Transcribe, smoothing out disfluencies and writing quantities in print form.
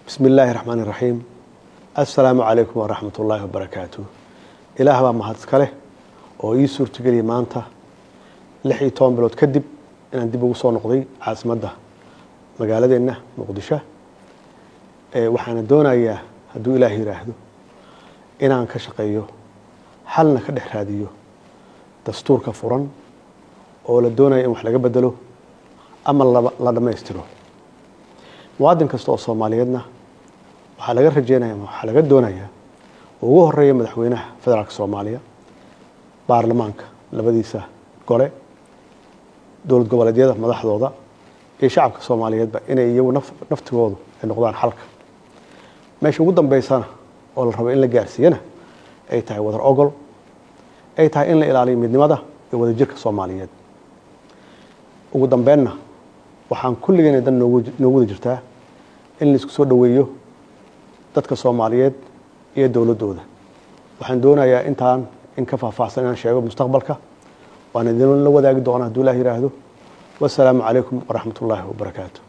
بسم الله الرحمن الرحيم. السلام عليكم ورحمة الله وبركاته. إله بaa mahad iska leh oo ii suurtageliyay maanta 16 bilood kadib inaan dib ugu soo noqday caasimadda magaaladeena Muqdisho. Waxaan doonayaa hadduu Ilaahay yiraahdo inaan ka shaqeeyo xalna ka dhex raadiyo dastuurka furan oo la doonayo in wax laga bedelo ama la dhameystiro. muwaadin kasta oo Soomaaliyeedna waxaa laga rajeynayaa waxaa laga doonayaa ugu horeeya madaxweynaha federaalka Soomaaliya baarlamaanka labadiisa gole dowlad goboleedyada madaxdooda iyo shacabka Soomaaliyeedba inay iyagu naftigoodu ay noqdaan xalka meesha ugu dambeysana oo la rabo in la gaarsiiyana ay tahay wadar ogol ay tahay in la ilaaliyo midnimada iyo wadajirka Soomaaliyeed. ugu dambeynna waxaan kulligeena dan noogu jirtaa in la isku soo dhaweeyo dadka Soomaaliyeed iyo dawladooda. waxaan doonayaa intaan in ka faahfaahsan inaan sheego mustaqbalka waan idin la wadaagi doonaa hadduu Ilaahay yiraahdo. wassalaamu calaykum waraxmatullaahi wabarakaatuh.